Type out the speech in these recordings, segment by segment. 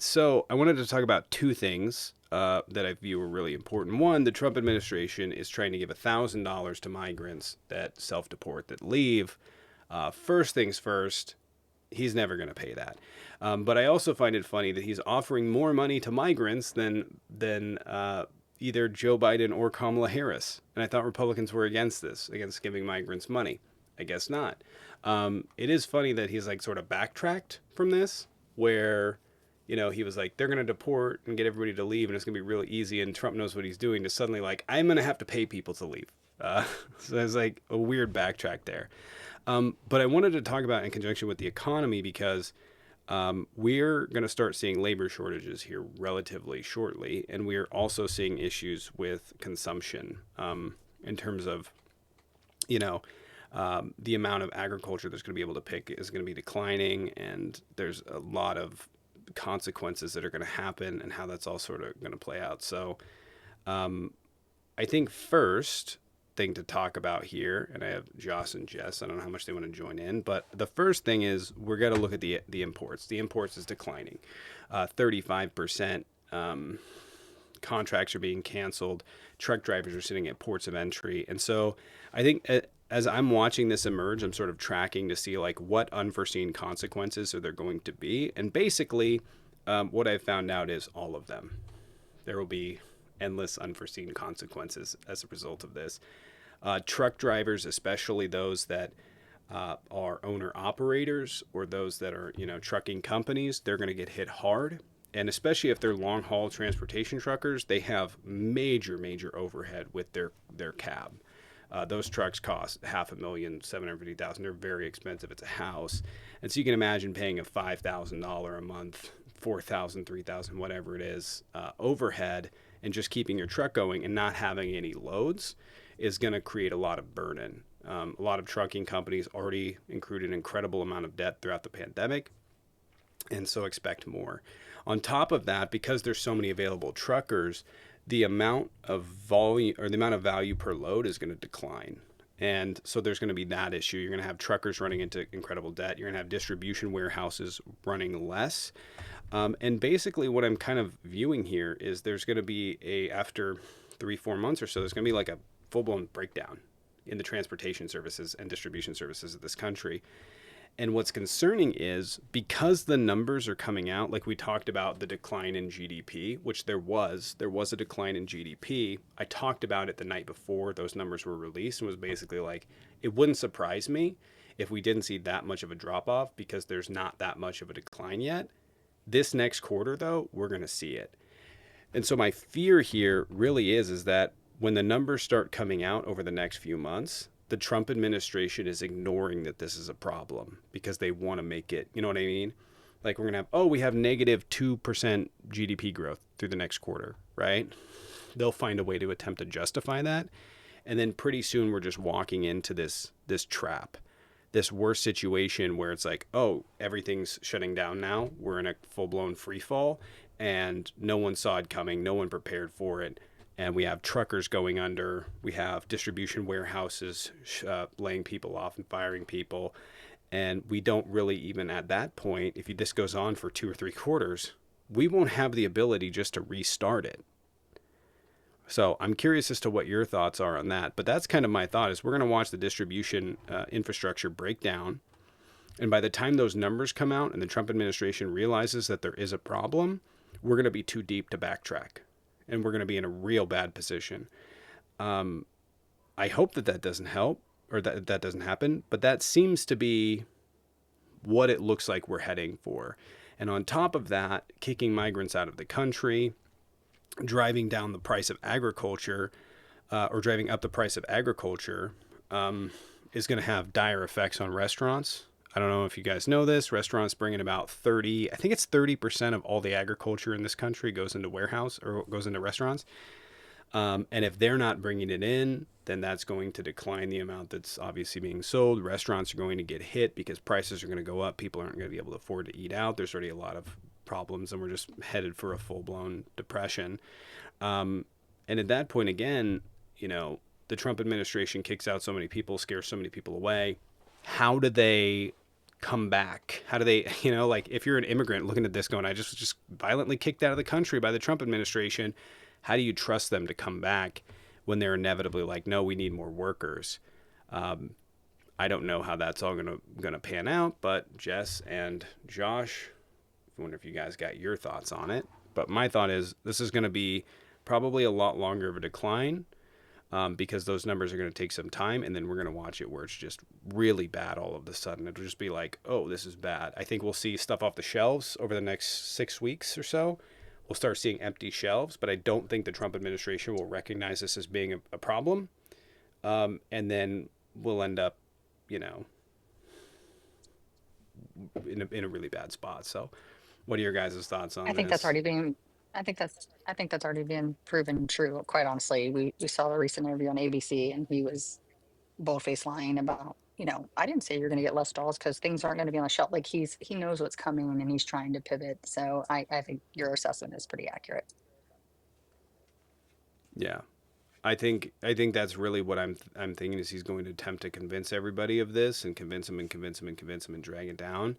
right. So I wanted to talk about two things that I view are really important. One, the Trump administration is trying to give $1,000 to migrants that self-deport, that leave. First things first, he's never going to pay that. But I also find it funny that he's offering more money to migrants than either Joe Biden or Kamala Harris. And I thought Republicans were against this, against giving migrants money. I guess not. It is funny that he's like sort of backtracked from this, where he was like, they're going to deport and get everybody to leave, and it's going to be really easy. And Trump knows what he's doing to suddenly like, I'm going to have to pay people to leave. So there's like a weird backtrack there. But I wanted to talk about in conjunction with the economy because we're going to start seeing labor shortages here relatively shortly, and we're also seeing issues with consumption in terms of, you know, the amount of agriculture that's going to be able to pick is going to be declining, and there's a lot of consequences that are going to happen and how that's all sort of going to play out. So I think first thing to talk about here, and I have Joss and Jess, I don't know how much they want to join in, but the first thing is we're going to look at the imports. The imports is declining. 35% contracts are being canceled. Truck drivers are sitting at ports of entry. And so I think as I'm watching this emerge, I'm sort of tracking to see like what unforeseen consequences are there going to be. And basically what I've found out is all of them. There will be endless unforeseen consequences as a result of this. Truck drivers, especially those that are owner operators or those that are, trucking companies, they're going to get hit hard. And especially if they're long haul transportation truckers, they have major overhead with their cab. Those trucks cost $500,750,000. They're very expensive. It's a house. And so you can imagine paying a $5,000 a month, $4,000, $3,000, whatever it is, overhead, and just keeping your truck going and not having any loads is going to create a lot of burden. A lot of trucking companies already accrued an incredible amount of debt throughout the pandemic, and so expect more. On top of that, because there's so many available truckers, the amount of volume or the amount of value per load is going to decline. And so there's going to be that issue. You're going to have truckers running into incredible debt. You're going to have distribution warehouses running less. And basically what I'm kind of viewing here is there's going to be after 3-4 months or so, there's going to be like a full-blown breakdown in the transportation services and distribution services of this country. And what's concerning is because the numbers are coming out, like we talked about the decline in GDP, which there was a decline in GDP. I talked about it the night before those numbers were released and was basically like, it wouldn't surprise me if we didn't see that much of a drop off because there's not that much of a decline yet. This next quarter, though, we're going to see it. And so my fear here really is that when the numbers start coming out over the next few months, the Trump administration is ignoring that this is a problem because they want to make it, you know what I mean? Like we're going to have, we have negative 2% GDP growth through the next quarter, right? They'll find a way to attempt to justify that. And then pretty soon we're just walking into this trap, this worse situation where it's like, everything's shutting down now. We're in a full-blown free fall and no one saw it coming. No one prepared for it. And we have truckers going under. We have distribution warehouses laying people off and firing people. And we don't really even at that point, if this goes on for 2 or 3 quarters, we won't have the ability just to restart it. So I'm curious as to what your thoughts are on that. But that's kind of my thought is we're going to watch the distribution infrastructure break down. And by the time those numbers come out and the Trump administration realizes that there is a problem, we're going to be too deep to backtrack. And we're going to be in a real bad position. I hope that doesn't help or that doesn't happen. But that seems to be what it looks like we're heading for. And on top of that, kicking migrants out of the country, driving down the price of agriculture or driving up the price of agriculture is going to have dire effects on restaurants. I don't know if you guys know this. Restaurants bring in about 30% of all the agriculture in this country goes into warehouse or goes into restaurants. And if they're not bringing it in, then that's going to decline the amount that's obviously being sold. Restaurants are going to get hit because prices are going to go up. People aren't going to be able to afford to eat out. There's already a lot of problems and we're just headed for a full-blown depression. And at that point, again, the Trump administration kicks out so many people, scares so many people away. How do they come back? How do they, like if you're an immigrant looking at this going, I just violently kicked out of the country by the Trump administration. How do you trust them to come back when they're inevitably like, no, we need more workers? I don't know how that's all gonna pan out, but Jess and Josh, I wonder if you guys got your thoughts on it. But my thought is this is going to be probably a lot longer of a decline, because those numbers are going to take some time, and then we're going to watch it where it's just really bad all of a sudden. It'll just be like, oh, this is bad. I think we'll see stuff off the shelves over the next 6 weeks or so. We'll start seeing empty shelves, but I don't think the Trump administration will recognize this as being a problem. And then we'll end up, you know, in a really bad spot. So, what are your guys' thoughts I on think that's this? already being I think that's already been proven true, quite honestly. We saw a recent interview on ABC and he was bold-faced lying about, I didn't say you're gonna get less dolls because things aren't gonna be on the shelf. Like he knows what's coming and he's trying to pivot. So I think your assessment is pretty accurate. Yeah. I think that's really what I'm thinking is he's going to attempt to convince everybody of this and convince them and convince them and convince them and drag it down.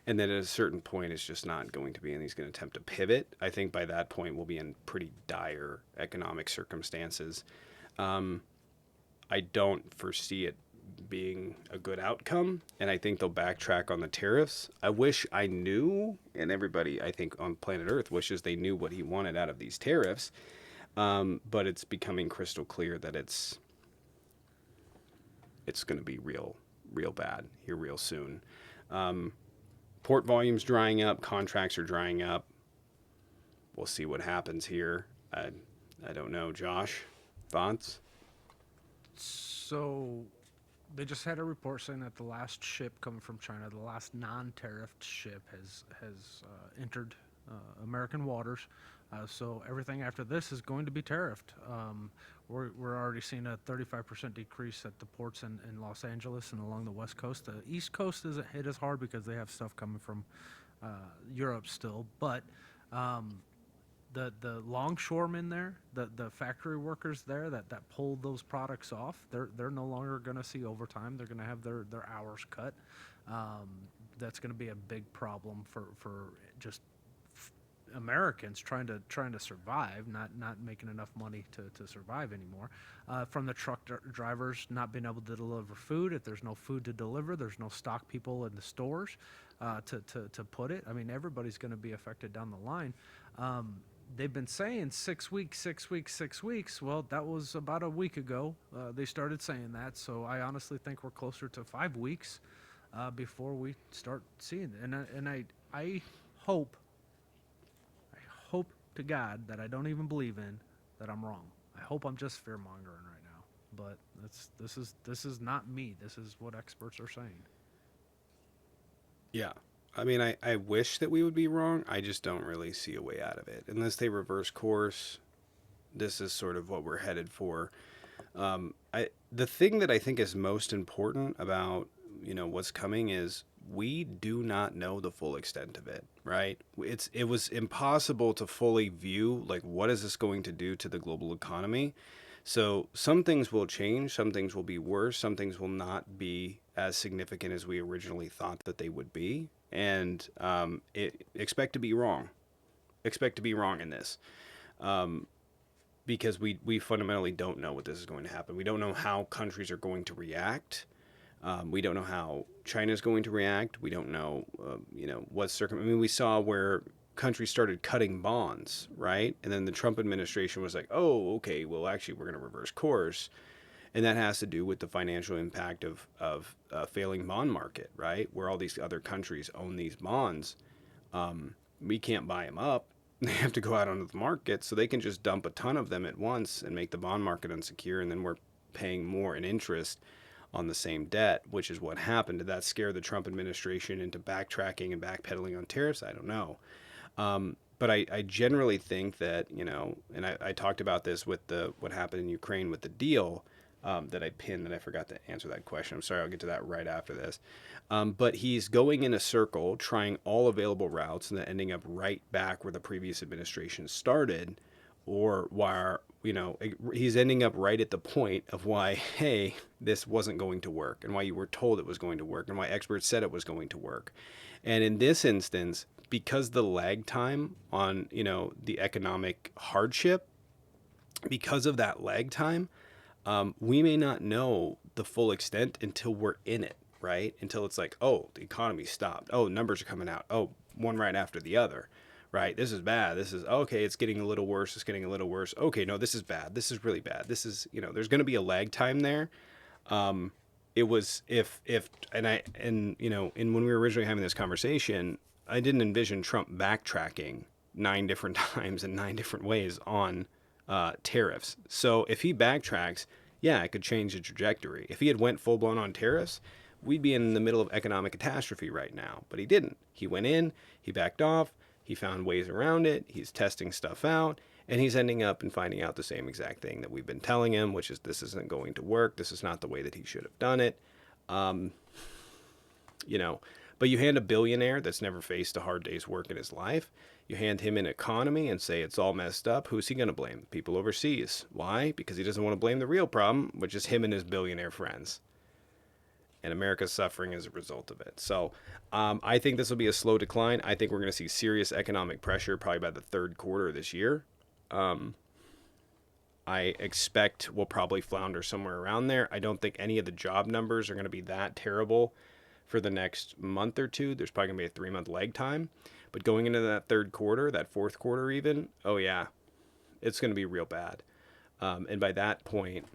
And then at a certain point it's just not going to be, and he's going to attempt to pivot. I think by that point we'll be in pretty dire economic circumstances. Um, I don't foresee it being a good outcome, and I think they'll backtrack on the tariffs. I wish I knew, and everybody I think on planet Earth wishes they knew what he wanted out of these tariffs. But it's becoming crystal clear that it's going to be real bad here real soon. Um, Port volumes drying up, contracts are drying up. We'll see what happens here. I don't know, Josh. Thoughts? So they just had a report saying that the last ship coming from China, the last non-tariffed ship, has entered American waters. So everything after this is going to be tariffed. We're already seeing a 35% decrease at the ports in Los Angeles and along the West Coast. The East Coast isn't hit as hard because they have stuff coming from uh, Europe still, but um, the longshoremen there, the factory workers there that pulled those products off, they're no longer going to see overtime. They're going to have their hours cut. Um, that's going to be a big problem for just Americans trying to survive, not making enough money to survive anymore. From the drivers not being able to deliver food. If there's no food to deliver, there's no stock people in the stores to put it. I mean, everybody's going to be affected down the line. Um, they've been saying 6 weeks, 6 weeks, 6 weeks. Well, that was about a week ago. They started saying that. So I honestly think we're closer to 5 weeks before we start seeing it. I hope, I hope to God that I don't even believe in that I'm wrong. I hope I'm just fear mongering right now. But this is not me. This is what experts are saying. Yeah. I mean, I wish that we would be wrong. I just don't really see a way out of it. Unless they reverse course, this is sort of what we're headed for. The thing that I think is most important about what's coming is we do not know the full extent of it, right? It was impossible to fully view like what is this going to do to the global economy. So some things will change, some things will be worse, some things will not be as significant as we originally thought that they would be, and expect to be wrong. Expect to be wrong in this. Um, because we fundamentally don't know what this is going to happen. We don't know how countries are going to react. We don't know how China is going to react. We don't know, what I mean, we saw where countries started cutting bonds, right? And then the Trump administration was like, "Oh, okay, well, actually, we're going to reverse course," and that has to do with the financial impact of failing bond market, right? Where all these other countries own these bonds, we can't buy them up. They have to go out onto the market, so they can just dump a ton of them at once and make the bond market unsecure, and then we're paying more in interest on the same debt, which is what happened. Did that scare the Trump administration into backtracking and backpedaling on tariffs? I don't know. But I generally think that, and I talked about this with what happened in Ukraine with the deal, that I pinned, that I forgot to answer that question. I'm sorry, I'll get to that right after this. But he's going in a circle, trying all available routes, and then ending up right back where the previous administration started, or he's ending up right at the point of why, hey, this wasn't going to work, and why you were told it was going to work, and why experts said it was going to work. And in this instance, because the lag time on, the economic hardship, because of that lag time, we may not know the full extent until we're in it, right? Until it's like, oh, the economy stopped. Oh, numbers are coming out. Oh, one right after the other, right? This is bad. This is okay. It's getting a little worse. It's getting a little worse. Okay, no, this is bad. This is really bad. This is, there's going to be a lag time there. It was if and I and and when we were originally having this conversation, I didn't envision Trump backtracking 9 different times in 9 different ways on tariffs. So if he backtracks, yeah, it could change the trajectory. If he had went full blown on tariffs, we'd be in the middle of economic catastrophe right now. But he didn't. He went in, he backed off, he found ways around it, he's testing stuff out, and he's ending up and finding out the same exact thing that we've been telling him, which is this isn't going to work. This is not the way that he should have done it. Um, you know, but you hand a billionaire that's never faced a hard day's work in his life, you hand him an economy and say it's all messed up. Who's he going to blame? People overseas. Why? Because he doesn't want to blame the real problem, which is him and his billionaire friends. And America's suffering as a result of it. So I think this will be a slow decline. I think we're going to see serious economic pressure probably by the third quarter of this year. I expect we'll probably flounder somewhere around there. I don't think any of the job numbers are going to be that terrible for the next month or two. There's probably going to be a 3-month lag time. But going into that third quarter, that fourth quarter even, oh yeah, it's going to be real bad. And by that point,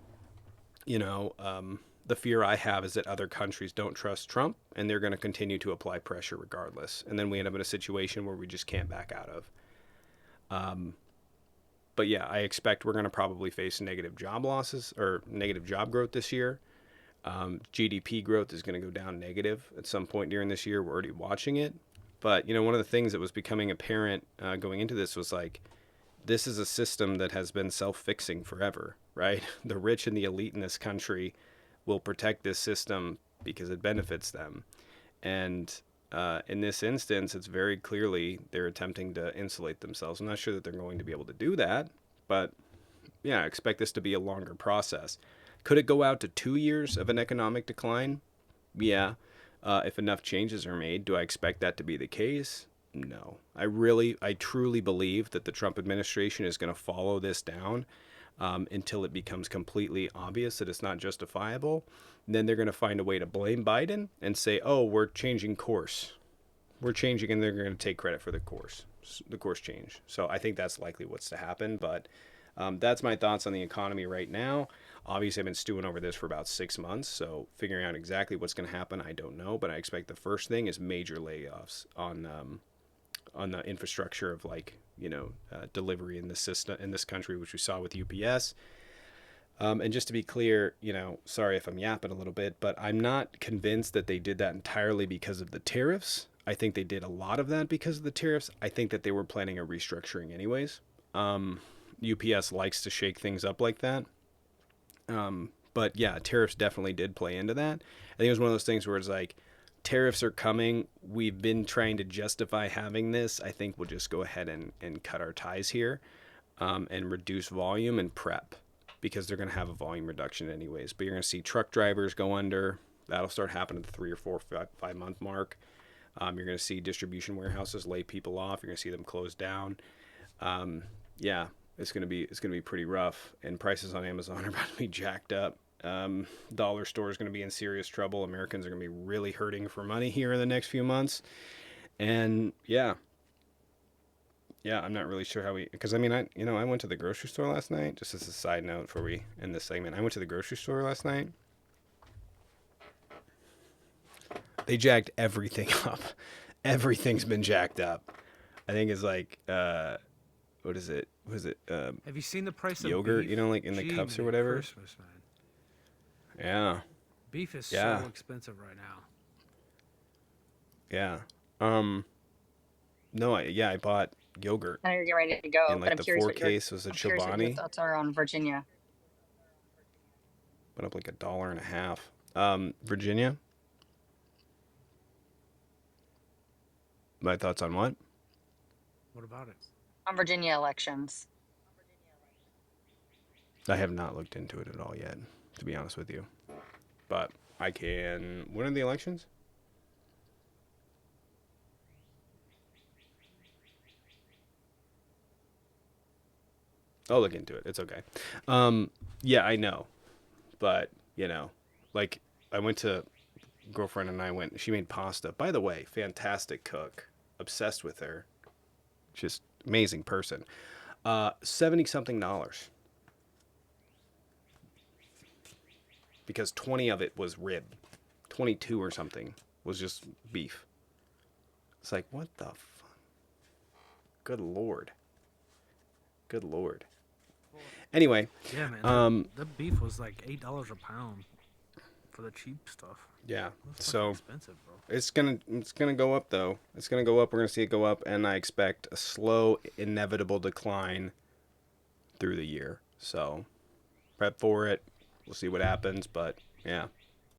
the fear I have is that other countries don't trust Trump and they're going to continue to apply pressure regardless. And then we end up in a situation where we just can't back out of. But yeah, I expect we're going to probably face negative job losses or negative job growth this year. GDP growth is going to go down negative at some point during this year. We're already watching it. But, one of the things that was becoming apparent going into this was like, this is a system that has been self-fixing forever, right? The rich and the elite in this country will protect this system because it benefits them. And in this instance, it's very clearly they're attempting to insulate themselves. I'm not sure that they're going to be able to do that, but yeah, I expect this to be a longer process. Could it go out to 2 years of an economic decline? Yeah. If enough changes are made, do I expect that to be the case? No. I truly believe that the Trump administration is going to follow this down until it becomes completely obvious that it's not justifiable. And then they're going to find a way to blame Biden and say, oh, we're changing course. We're changing, and they're going to take credit for the course change. So I think that's likely what's to happen. But that's my thoughts on the economy right now. Obviously, I've been stewing over this for about 6 months, so figuring out exactly what's going to happen, I don't know. But I expect the first thing is major layoffs on the infrastructure of delivery in this system in this country, which we saw with UPS. And just to be clear, sorry if I'm yapping a little bit, but I'm not convinced that they did that entirely because of the tariffs. I think they did a lot of that because of the tariffs. I think that they were planning a restructuring anyways. UPS likes to shake things up like that. But yeah, tariffs definitely did play into that. I think it was one of those things where it's like, tariffs are coming. We've been trying to justify having this. I think we'll just go ahead and cut our ties here and reduce volume and prep because they're going to have a volume reduction anyways. But you're going to see truck drivers go under. That'll start happening at the 3 or 4, 5 month mark. You're going to see distribution warehouses lay people off. You're going to see them close down. Yeah, it's going to be pretty rough. And prices on Amazon are about to be jacked up. Dollar store is going to be in serious trouble. Americans are going to be really hurting for money here in the next few months. And yeah, I'm not really sure how because I went to the grocery store last night, just as a side note before we end this segment. I went to the grocery store last night. They jacked everything up. Everything's been jacked up. I think it's like, what is it? Was it, Have you seen the price of yogurt, beef? like in the cups or whatever? Christmas, man. Yeah. Beef is Yeah. so expensive right now. Yeah. No, I bought yogurt. I know you're getting ready to go, And but like I'm the curious 4 what your case was a I'm curious what your Chobani. thoughts are on Virginia. Went up like $1.50. Virginia. My thoughts on what? What about it? On Virginia elections. I have not looked into it at all yet, to be honest with you. But I can. When are the elections? I'll look into it. It's okay. Yeah, I know. But, like I went to girlfriend and I went, she made pasta. By the way, fantastic cook. Obsessed with her. Just amazing person. 70 something dollars. Because 20 of it was rib. 22 or something was just beef. It's like, what the fuck? Good lord. Good lord. Anyway, Yeah, man. The beef was like $8 a pound for the cheap stuff. yeah. That's fucking So expensive, bro. it's gonna go up though. It's gonna go up. We're gonna see it go up, and I expect a slow, inevitable decline through the year. So prep for it. We'll see what happens, but yeah.